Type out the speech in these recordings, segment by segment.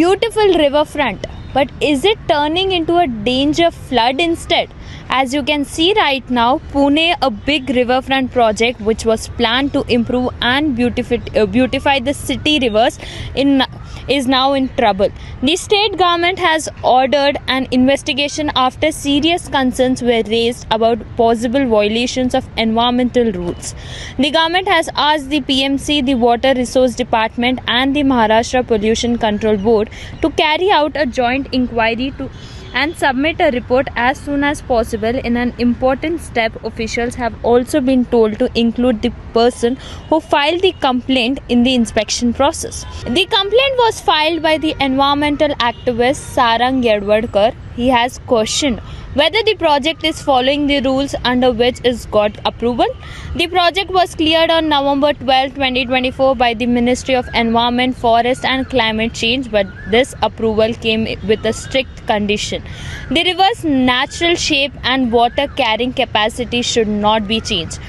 beautiful riverfront, but is it turning into a danger flood instead? As you can see right now, Pune, a big riverfront project which was planned to improve and beautify the city rivers is now in trouble. The state government has ordered an investigation after serious concerns were raised about possible violations of environmental rules. The government has asked the PMC, the Water Resource Department and the Maharashtra Pollution Control Board to carry out a joint inquiry and submit a report as soon as possible. In an important step, officials have also been told to include the person who filed the complaint in the inspection process. The complaint was filed by the environmental activist Sarang Yadwadkar. He has questioned whether the project is following the rules under which it got approval. The project was cleared on November 12, 2024 by the Ministry of Environment, Forest and Climate Change, but this approval came with a strict condition. The river's natural shape and water carrying capacity should not be changed.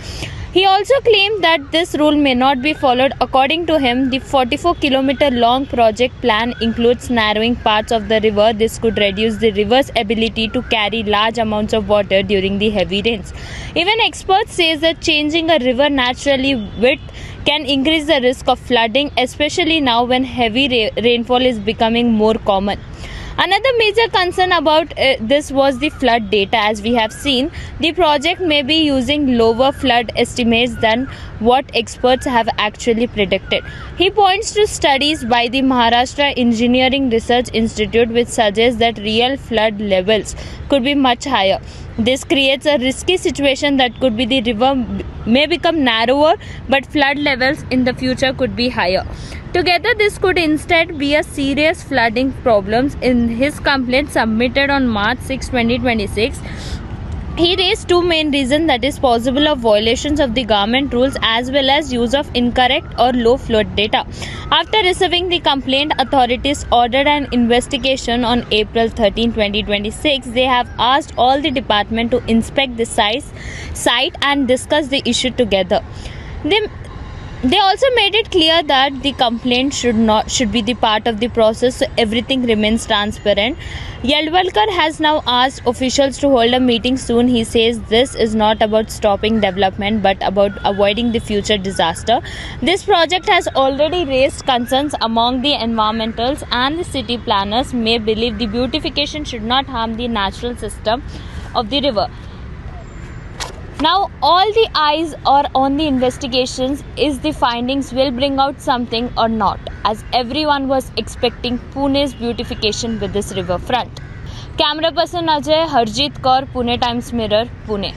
He also claimed that this rule may not be followed. According to him, the 44-kilometer long project plan includes narrowing parts of the river. This could reduce the river's ability to carry large amounts of water during the heavy rains. Even experts say that changing a river naturally width can increase the risk of flooding, especially now when heavy rainfall is becoming more common. Another major concern about this was the flood data. As we have seen, the project may be using lower flood estimates than what experts have actually predicted. He points to studies by the Maharashtra Engineering Research Institute which suggest that real flood levels could be much higher. This creates a risky situation that could be the river may become narrower, but flood levels in the future could be higher. Together, this could instead be a serious flooding problems. In his complaint submitted on March 6, 2026, he raised two main reasons, that is possible of violations of the government rules as well as use of incorrect or low flood data. After receiving the complaint, authorities ordered an investigation on April 13, 2026. They have asked all the department to inspect the site and discuss the issue together. They also made it clear that the complaint should be the part of the process, so everything remains transparent. Yadwadkar has now asked officials to hold a meeting soon. He says this is not about stopping development but about avoiding the future disaster. This project has already raised concerns among the environmentalists, and the city planners may believe the beautification should not harm the natural system of the river. Now all the eyes are on the investigations. Is the findings will bring out something or not, as everyone was expecting Pune's beautification with this riverfront. Camera person Ajay, Harjeet Kaur, Pune Times Mirror, Pune.